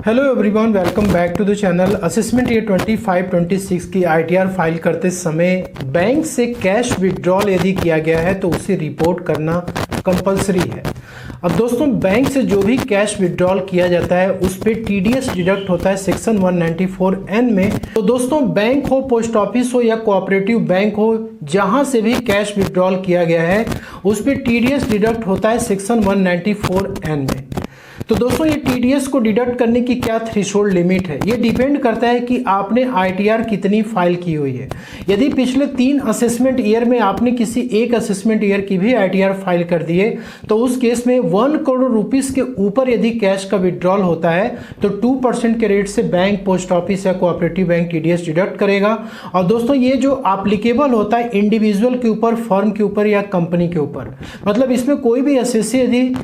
Hello everyone, welcome back to the channel. Assessment year 25-26 की ITR file करते समय bank से कैश विड्रॉल यदि किया गया है तो उसे रिपोर्ट करना कंपलसरी है। अब दोस्तों, बैंक से जो भी कैश विड्रॉल किया जाता है उस पर टीडीएस डिडक्ट होता है सेक्शन 194N में। तो दोस्तों, बैंक हो, पोस्ट ऑफिस हो या कोऑपरेटिव बैंक हो, जहां से भी कैश विड्रॉल किया गया है उस पर टीडीएस डिडक्ट होता है सेक्शन 194N में। तो दोस्तों, ये टीडीएस को डिडक्ट करने की क्या थ्रेशोल्ड लिमिट है, ये डिपेंड करता है कि आपने आईटीआर कितनी फाइल की हुई है। यदि पिछले 3 असेसमेंट ईयर में आपने किसी एक असेसमेंट ईयर की भी आईटीआर फाइल कर दिए तो उस केस में 1 करोड़ रुपीस के ऊपर यदि कैश का विड्रॉल होता है तो 2% के रेट से बैंक, पोस्ट ऑफिस या कोऑपरेटिव बैंक टीडीएस डिडक्ट करेगा। और दोस्तों, ये जो एप्लीकेबल होता है इंडिविजुअल के ऊपर, फर्म के ऊपर या कंपनी के ऊपर, मतलब इसमें कोई भी एसएससी यदि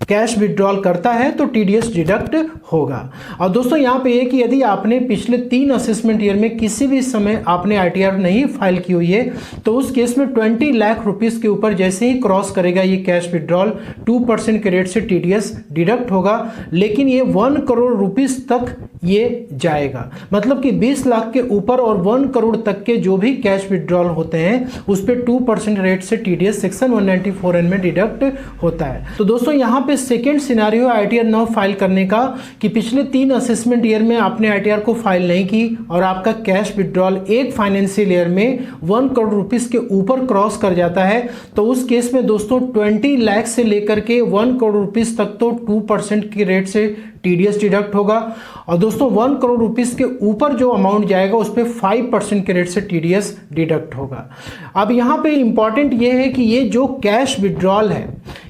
कैश विड्रॉल करता है तो टीडीएस डिडक्ट होगा। और दोस्तों, यहाँ पे ये कि यदि आपने पिछले 3 असेसमेंट ईयर में किसी भी समय आपने आईटीआर नहीं फाइल की हुई है तो उस केस में 20 लाख रुपीस के ऊपर जैसे ही क्रॉस करेगा ये कैश विड्रॉल, 2% के रेट से टीडीएस डिडक्ट होगा। लेकिन ये 1 करोड़ रुपीस तक ये जाएगा, मतलब कि 20 लाख के ऊपर और 1 करोड़ तक के जो भी कैश विड्रॉल होते हैं उस पर 2% रेट से टीडीएस सेक्शन 194N में डिडक्ट होता है। तो दोस्तों, यहाँ पे सेकेंड सिनेरियो आईटीआर न फाइल करने का कि पिछले 3 असेसमेंट ईयर में आपने आईटीआर को फाइल नहीं की और आपका कैश विड्रॉल एक फाइनेंशियल ईयर में 1 करोड़ रुपीस के ऊपर क्रॉस कर जाता है। तो उस केस में दोस्तों 20 लाख से लेकर के 1 करोड़ रुपीस तक तो 2% की रेट से टीडीएस डिडक्ट होगा। और दोस्तों, 1 करोड़ रुपीस के ऊपर जो अमाउंट जाएगा उस पर 5% के रेट से टीडीएस डिडक्ट होगा। अब यहाँ पे इंपॉर्टेंट ये है कि ये जो कैश विड्रॉल है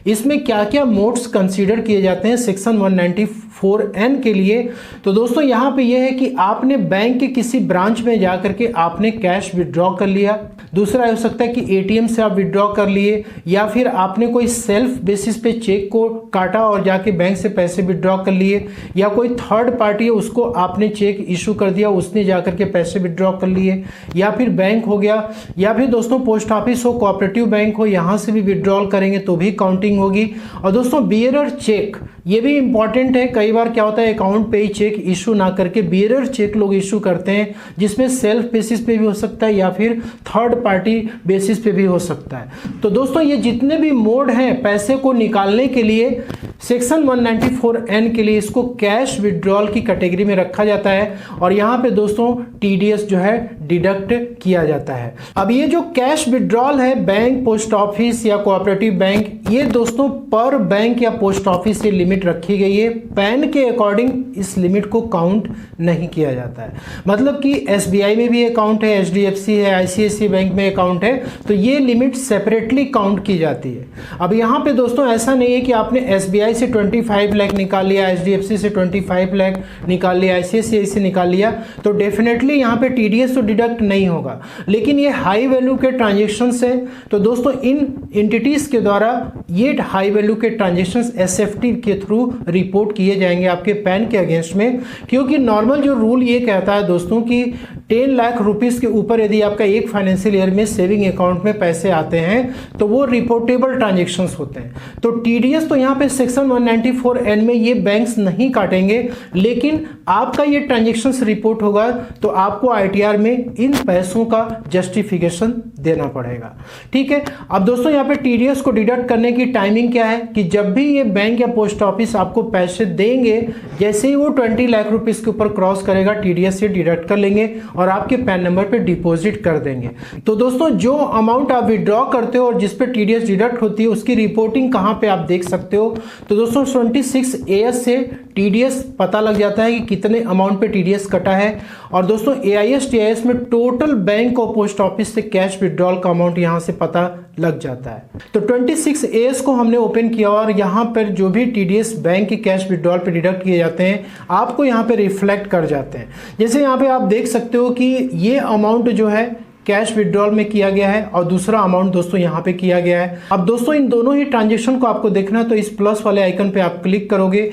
इसमें क्या क्या मोड्स कंसीडर किए जाते हैं सेक्शन 194N के लिए। तो दोस्तों, यहाँ पे ये है कि आपने बैंक के किसी ब्रांच में जाकर के आपने कैश विड्रॉ कर लिया। दूसरा हो सकता है कि एटीएम से आप विड्रॉ कर लिए, या फिर आपने कोई सेल्फ बेसिस पे चेक को काटा और जाके बैंक से पैसे विड्रॉ कर लिए, या कोई थर्ड पार्टी है उसको आपने चेक इशू कर दिया, उसने जाकर के पैसे विड्रॉ कर लिए, या फिर बैंक हो गया, या फिर दोस्तों पोस्ट ऑफिस हो, कोऑपरेटिव बैंक हो, यहाँ से भी विड्रॉल करेंगे तो भी काउंटिंग होगी। और दोस्तों, बियरर चेक ये भी इंपॉर्टेंट है। कई बार क्या होता है अकाउंट पे ही चेक इशू ना करके बियरर चेक लोग इशू करते हैं, जिसमें सेल्फ बेसिस पे भी हो सकता है या फिर थर्ड पार्टी बेसिस पे भी हो सकता है। तो दोस्तों, ये जितने भी मोड हैं पैसे को निकालने के लिए सेक्शन 194N के लिए इसको कैश विड्रॉल की कैटेगरी में रखा जाता है और यहाँ पे दोस्तों टीडीएस जो है डिडक्ट किया जाता है। अब ये जो कैश विड्रॉल है बैंक, पोस्ट ऑफिस या कोऑपरेटिव बैंक, ये दोस्तों पर बैंक या पोस्ट ऑफिस से लिमिट रखी गई है। पैन के अकॉर्डिंग इस लिमिट को काउंट नहीं किया जाता है। मतलब कि एसबीआई में भी अकाउंट है, एचडीएफसी है, आईसीआईसीआई बैंक में अकाउंट है, तो ये लिमिट सेपरेटली काउंट की जाती है। अब यहाँ पे दोस्तों ऐसा नहीं है कि आपने एसबीआई से 25 लाख निकाल लिया, एचडीएफसी से 25 लाख निकाल लिया, आईसीआईसीआई से निकाल लिया तो डेफिनेटली यहाँ पे टीडीएस तो डिडक्ट नहीं होगा। लेकिन ये हाई वैल्यू के ट्रांजेक्शन्स है तो दोस्तों इन एंटिटीज के द्वारा ये हाई वैल्यू के ट्रांजेक्शन्स एसएफटी के थ्रू रिपोर्ट किए जाएंगे आपके पैन के अगेंस्ट में। क्योंकि नॉर्मल जो रूल ये कहता है दोस्तों कि 10 लाख रुपीस के ऊपर यदि आपका एक फाइनेंशियल ईयर में सेविंग अकाउंट में पैसे आते हैं तो वो रिपोर्टेबल ट्रांजेक्शन्स होते हैं। तो टीडीएस तो यहाँ पे सेक्शन 194N में ये बैंक्स नहीं काटेंगे, लेकिन आपका ये ट्रांजेक्शन्स रिपोर्ट होगा तो आपको आईटीआर में इन पैसों का जस्टिफिकेशन देना पड़ेगा। ठीक है। अब दोस्तों, यहाँ पे टीडीएस को डिडक्ट करने की टाइमिंग क्या है कि जब भी ये बैंक या पोस्ट ऑफिस आपको पैसे देंगे, जैसे ही वो 20 लाख रुपीस के ऊपर क्रॉस करेगा टीडीएस से डिडक्ट कर लेंगे और आपके पैन नंबर पे डिपॉजिट कर देंगे। तो दोस्तों, जो अमाउंट आप विड्रॉ करते हो और जिस पे टीडीएस डिडक्ट होती है उसकी रिपोर्टिंग कहाँ पे आप देख सकते हो। तो दोस्तों 26AS से टीडीएस पता लग जाता है कि कितने अमाउंट पे टीडीएस कटा है। और दोस्तों AIS TIS में टोटल बैंक और पोस्ट ऑफिस से कैश विड्रॉल का अमाउंट यहाँ से पता लग जाता है। तो 26AS को हमने ओपन किया और यहाँ पर जो भी टीडीएस बैंक के कैश विड्रॉल पे डिडक्ट किए जाते हैं आपको यहाँ पे रिफ्लेक्ट कर जाते हैं। जैसे यहाँ पे आप देख सकते हो कि ये अमाउंट जो है कैश विड्रॉल में किया गया है और दूसरा अमाउंट दोस्तों यहाँ पे किया गया है। अब दोस्तों इन दोनों ही ट्रांजेक्शन को आपको देखना है तो इस प्लस वाले आइकन पे आप क्लिक करोगे।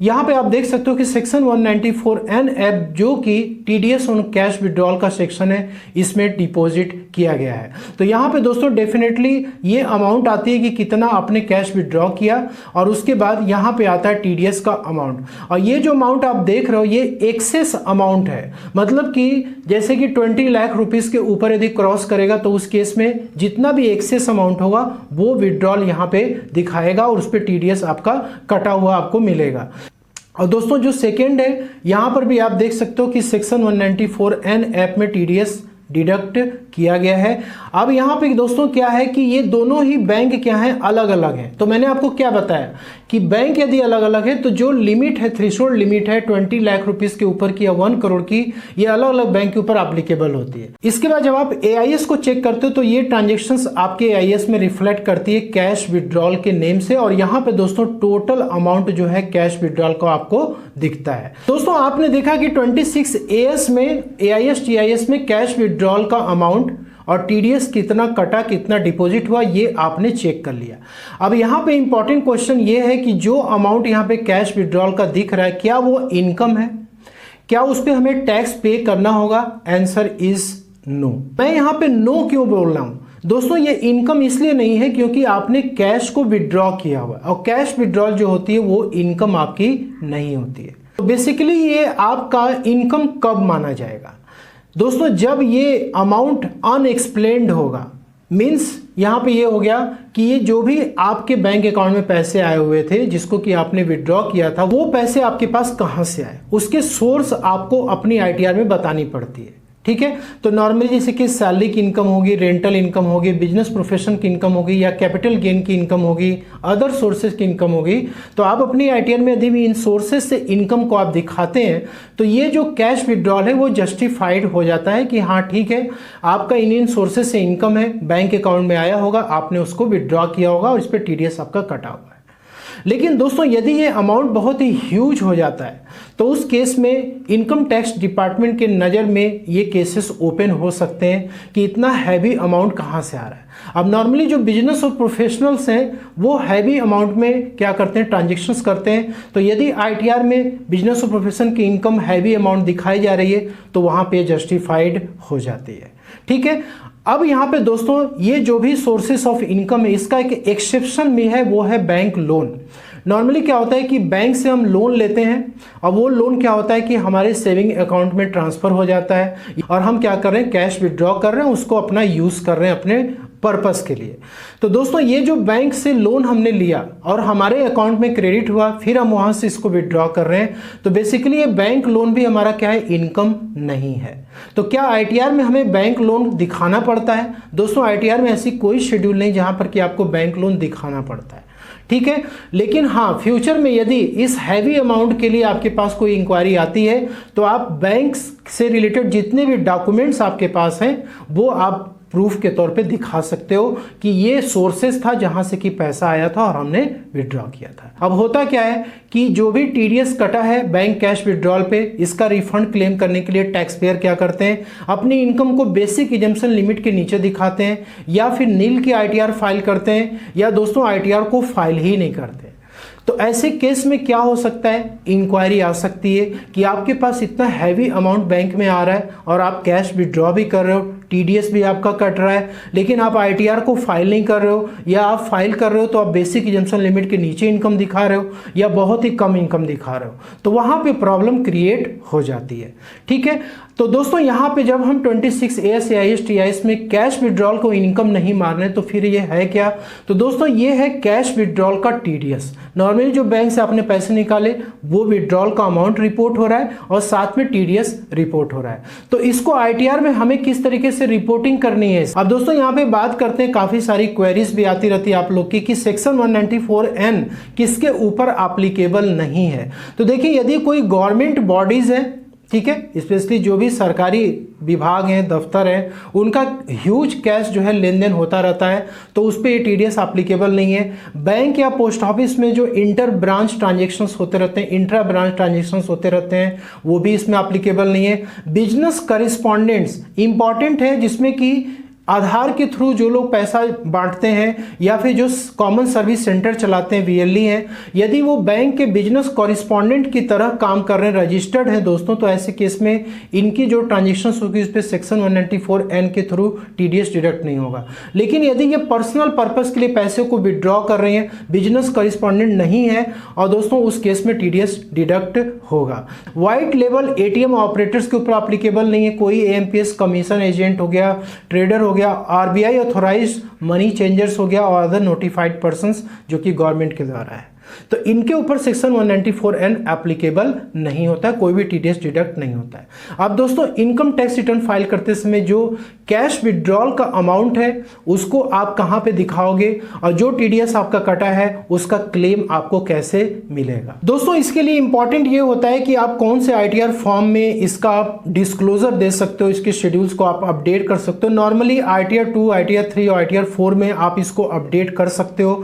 यहाँ पे आप देख सकते हो कि सेक्शन 194N ऐप जो कि टीडीएस ऑन कैश विड्रॉल का सेक्शन है, इसमें डिपॉजिट किया गया है। तो यहाँ पे दोस्तों डेफिनेटली ये अमाउंट आती है कि कितना आपने कैश विड्रॉ किया, और उसके बाद यहाँ पे आता है टीडीएस का अमाउंट। और ये जो अमाउंट आप देख रहे हो ये एक्सेस अमाउंट है, मतलब कि जैसे कि 20 लाख रुपीज़ के ऊपर यदि क्रॉस करेगा तो उस केस में जितना भी एक्सेस अमाउंट होगा वो विड्रॉल यहाँ पे दिखाएगा और उस पर टीडीएस आपका कटा हुआ आपको मिलेगा। और दोस्तों जो सेकेंड है, यहाँ पर भी आप देख सकते हो कि सेक्शन 194N ऐप में टीडीएस डिडक्ट किया गया है। अब यहाँ पे दोस्तों क्या है कि ये दोनों ही बैंक क्या है, अलग अलग हैं। तो मैंने आपको क्या बताया कि बैंक यदि अलग अलग है तो जो लिमिट है, थ्रेशोल्ड लिमिट है 20 लाख रुपीस के ऊपर की या 1 करोड़ की, ये अलग अलग बैंक के ऊपर एप्लीकेबल होती है। इसके बाद जब आप एआईएस को चेक करते हो तो ये ट्रांजेक्शन्स आपके एआईएस में रिफ्लेक्ट करती है कैश विड्रॉल के नेम से, और यहाँ पे दोस्तों टोटल अमाउंट जो है कैश विड्रॉल का आपको दिखता है। दोस्तों आपने देखा कि 26AS में एआईएस टीआईएस में कैश विड्रॉल का अमाउंट और टीडीएस कितना कटा, कितना डिपॉजिट हुआ, ये आपने चेक कर लिया। अब यहाँ पे इंपॉर्टेंट क्वेश्चन ये है कि जो अमाउंट यहाँ पे कैश विड्रॉल का दिख रहा है क्या वो इनकम है, क्या उस पर हमें टैक्स पे करना होगा? Answer is no. मैं यहाँ पे नो क्यों बोल रहा हूँ दोस्तों, ये इनकम इसलिए नहीं है क्योंकि आपने कैश को विड्रॉ किया हुआ है, और कैश विड्रॉल जो होती है वो इनकम आपकी नहीं होती है। तो बेसिकली ये आपका इनकम कब माना जाएगा दोस्तों? जब ये अमाउंट अनएक्सप्लेन्ड होगा। मीन्स यहाँ पे ये हो गया कि ये जो भी आपके बैंक अकाउंट में पैसे आए हुए थे जिसको कि आपने विड्रॉ किया था, वो पैसे आपके पास कहाँ से आए, उसके सोर्स आपको अपनी आईटीआर में बतानी पड़ती है। ठीक है, तो नॉर्मली जैसे कि सैलरी की इनकम होगी, रेंटल इनकम होगी, बिजनेस प्रोफेशन की इनकम होगी, या कैपिटल गेन की इनकम होगी, अदर सोर्सेज की इनकम होगी। तो आप अपनी आईटीआर में यदि भी इन सोर्सेज से इनकम को आप दिखाते हैं तो ये जो कैश विड्रॉल है वो जस्टिफाइड हो जाता है कि हाँ ठीक है, आपका इन सोर्सेज से इनकम है, बैंक अकाउंट में आया होगा, आपने उसको विड्रॉ किया होगा और इस पर टीडीएस आपका कटा हुआ है। लेकिन दोस्तों यदि ये अमाउंट बहुत ही ह्यूज हो जाता है तो उस केस में इनकम टैक्स डिपार्टमेंट के नज़र में ये केसेस ओपन हो सकते हैं कि इतना हैवी अमाउंट कहाँ से आ रहा है। अब नॉर्मली जो बिजनेस और प्रोफेशनल्स हैं वो हैवी अमाउंट में क्या करते हैं, ट्रांजेक्शन्स करते हैं। तो यदि आईटीआर में बिजनेस और प्रोफेशन की इनकम हैवी अमाउंट दिखाई जा रही है तो वहाँ पे जस्टिफाइड हो जाती है। ठीक है, अब यहाँ पे दोस्तों ये जो भी सोर्सेस ऑफ इनकम है इसका एक एक्सेप्शन भी है, वो है बैंक लोन। नॉर्मली क्या होता है कि बैंक से हम लोन लेते हैं और वो लोन क्या होता है कि हमारे सेविंग अकाउंट में ट्रांसफ़र हो जाता है और हम क्या कर रहे हैं, कैश विड्रॉ कर रहे हैं, उसको अपना यूज़ कर रहे हैं अपने पर्पस के लिए। तो दोस्तों ये जो बैंक से लोन हमने लिया और हमारे अकाउंट में क्रेडिट हुआ, फिर हम वहाँ से इसको विड्रॉ कर रहे हैं, तो बेसिकली ये बैंक लोन भी हमारा क्या है, इनकम नहीं है। तो क्या आईटीआर में हमें बैंक लोन दिखाना पड़ता है? दोस्तों आईटीआर में ऐसी कोई शेड्यूल नहीं जहाँ पर कि आपको बैंक लोन दिखाना पड़ता है। ठीक है, लेकिन हाँ फ्यूचर में यदि इस हैवी अमाउंट के लिए आपके पास कोई इंक्वायरी आती है तो आप बैंक से रिलेटेड जितने भी डॉक्यूमेंट्स आपके पास हैं वो आप प्रूफ के तौर पे दिखा सकते हो कि ये सोर्सेस था जहां से कि पैसा आया था और हमने विड्रॉ किया था। अब होता क्या है कि जो भी टीडीएस कटा है बैंक कैश विड्रॉल पे, इसका रिफंड क्लेम करने के लिए टैक्स पेयर क्या करते हैं, अपनी इनकम को बेसिक एग्जम्पशन लिमिट के नीचे दिखाते हैं, या फिर नील की आईटीआर फाइल करते हैं, या दोस्तों आईटीआर को फाइल ही नहीं करते। तो ऐसे केस में क्या हो सकता है, इंक्वायरी आ सकती है कि आपके पास इतना हैवी अमाउंट बैंक में आ रहा है और आप कैश विड्रॉ भी कर रहे हो, टीडीएस भी आपका कट रहा है, लेकिन आप आईटीआर को फाइल नहीं कर रहे हो, या आप फाइल कर रहे हो तो आप बेसिक एग्जम्पशन लिमिट के नीचे इनकम दिखा रहे हो या बहुत ही कम इनकम दिखा रहे हो, तो वहाँ पे प्रॉब्लम क्रिएट हो जाती है। ठीक है, तो दोस्तों यहाँ पे जब हम 26AS या AS में कैश विड्रॉल को इनकम नहीं मान रहे तो फिर ये है क्या? तो दोस्तों ये है कैश विड्रॉल का टीडीएस। नॉर्मली जो बैंक से आपने पैसे निकाले वो विड्रॉल का अमाउंट रिपोर्ट हो रहा है और साथ में टीडीएस रिपोर्ट हो रहा है। तो इसको आईटीआर में हमें किस तरीके से रिपोर्टिंग करनी है? अब दोस्तों यहाँ पे बात करते हैं, काफी सारी क्वेरीज भी आती रहती है आप लोग की कि सेक्शन 194N किसके ऊपर एप्लीकेबल नहीं है। तो देखिए यदि कोई गवर्नमेंट बॉडीज है, ठीक है, स्पेशली जो भी सरकारी विभाग हैं, दफ्तर हैं, उनका ह्यूज कैश जो है लेन देन होता रहता है तो उस पर ये टीडीएस एप्लीकेबल नहीं है। बैंक या पोस्ट ऑफिस में जो इंटर ब्रांच ट्रांजेक्शन्स होते रहते हैं, इंट्रा ब्रांच ट्रांजेक्शन्स होते रहते हैं, वो भी इसमें एप्लीकेबल नहीं है। बिजनेस करिस्पॉन्डेंट्स इंपॉर्टेंट है जिसमें कि आधार के थ्रू जो लोग पैसा बांटते हैं या फिर जो कॉमन सर्विस सेंटर चलाते हैं VLE हैं, यदि वो बैंक के बिजनेस कॉरिस्पॉन्डेंट की तरह काम कर रहे हैं, रजिस्टर्ड है दोस्तों, तो ऐसे केस में इनकी जो ट्रांजेक्शन होगी उस पर सेक्शन 194N के थ्रू TDS डिडक्ट नहीं होगा। लेकिन यदि ये पर्सनल पर्पस के लिए पैसे को विड्रॉ कर रहे हैं, बिजनेस कॉरिस्पॉन्डेंट नहीं है, और दोस्तों उस केस में TDS डिडक्ट होगा। वाइट लेवल ATM ऑपरेटर्स के ऊपर एप्लीकेबल नहीं है। कोई AMPS कमीशन एजेंट हो गया, ट्रेडर हो गया, RBI ऑथोराइज्ड मनी चेंजर्स हो गया और अदर नोटिफाइड पर्संस जो कि गवर्नमेंट के द्वारा है, तो इनके ऊपर सेक्शन 194N एप्लीकेबल नहीं होता है, कोई भी TDS डिडक्ट नहीं होता है। अब दोस्तों इनकम टैक्स रिटर्न फाइल करते समय जो कैश विड्रॉल का अमाउंट है उसको आप कहां पे दिखाओगे और जो TDS आपका कटा है उसका क्लेम आपको कैसे मिलेगा। दोस्तों इसके लिए इंपॉर्टेंट ये होता है कि आप कौन से ITR फॉर्म में इसका आप डिस्क्लोजर दे सकते हो, इसके शेड्यूल्स को आप अपडेट कर सकते हो। नॉर्मली ITR 2, ITR 3 और ITR 4 में आप इसको अपडेट कर सकते हो।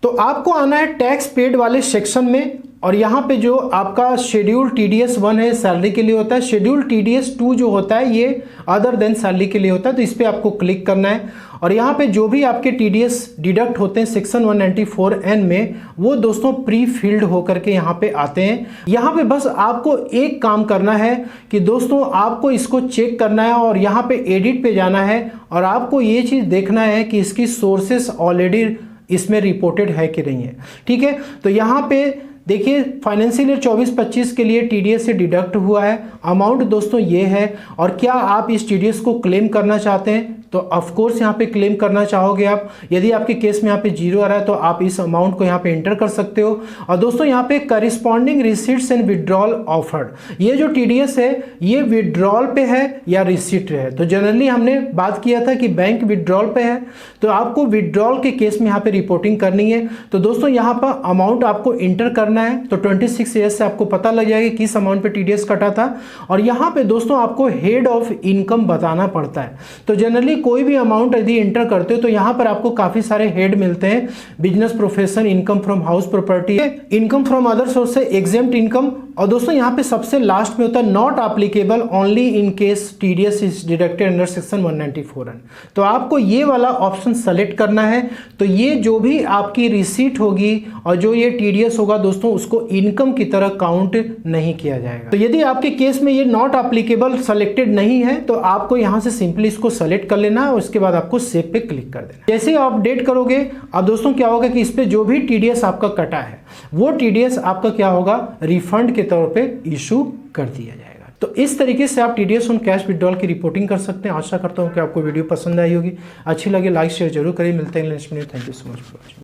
तो आपको आना है टैक्स पेड वाले सेक्शन में और यहाँ पे जो आपका शेड्यूल TDS 1 है सैलरी के लिए होता है, शेड्यूल TDS 2 जो होता है ये अदर देन सैलरी के लिए होता है, तो इस पर आपको क्लिक करना है और यहाँ पे जो भी आपके TDS डिडक्ट होते हैं सेक्शन 194N में वो दोस्तों प्री फिल्ड होकर के यहाँ पे आते हैं। यहाँ पे बस आपको एक काम करना है कि दोस्तों आपको इसको चेक करना है और यहाँ पे एडिट पे जाना है और आपको ये चीज़ देखना है कि इसकी सोर्सेस ऑलरेडी इसमें रिपोर्टेड है कि नहीं है। ठीक है, तो यहाँ पे देखिए फाइनेंशियल ईयर 24-25 के लिए TDS से डिडक्ट हुआ है, अमाउंट दोस्तों ये है। और क्या आप इस TDS को क्लेम करना चाहते हैं तो ऑफ कोर्स यहाँ पे क्लेम करना चाहोगे आप। यदि आपके केस में यहाँ पे 0 आ रहा है तो आप इस अमाउंट को यहाँ पे एंटर कर सकते हो। और दोस्तों यहाँ पे corresponding receipts and withdrawal offered, ये जो TDS है ये विड्रॉल पे है या रिसीट है। तो जनरली हमने बात किया था कि बैंक विड्रॉल पे है तो आपको विड्रॉल के केस में यहाँ पे रिपोर्टिंग करनी है। तो दोस्तों यहाँ पर अमाउंट आपको इंटर करना है, तो 26 ईयर्स से आपको पता लग जाएगा किस अमाउंट पे TDS कटा था। और यहाँ पे दोस्तों आपको हेड ऑफ इनकम बताना पड़ता है। तो जनरली कोई भी अमाउंट यदि एंटर करते हो तो यहाँ पर आपको काफी सारे हेड मिलते हैं, business profession, income from house property, income from other source से एग्जेम्प्ट इनकम। और दोस्तों यहाँ पे सबसे लास्ट में होता है not applicable only in case TDS is deducted under section 194N। तो आपको ये वाला ऑप्शन सेलेक्ट करना है। तो ये जो भी आपकी रिसीट होगी और जो ये TDS होगा दोस्तों उसको इनकम की तरह काउंट नहीं किया जाएगा। तो यदि आपके केस में ये नॉट एप्लीकेबल सेलेक्टेड नहीं है तो आपको यहाँ से सिंपली इसको सेलेक्ट कर लेना है और उसके बाद आपको सेव पे क्लिक कर देना। जैसे ही आप अपडेट करोगे अब दोस्तों क्या होगा कि इस पे जो भी TDS आपका कटा है वो TDS आपका क्या होगा, रिफंड के तौर पे इशू कर दिया जाएगा। तो इस तरीके से आप TDS ऑन कैश विड्रॉल की रिपोर्टिंग कर सकते हैं। आशा करता हूं कि आपको वीडियो पसंद आई होगी, अच्छी लगे लाइक शेयर जरूर करिए। मिलते हैं next video. Thank you so much for watching.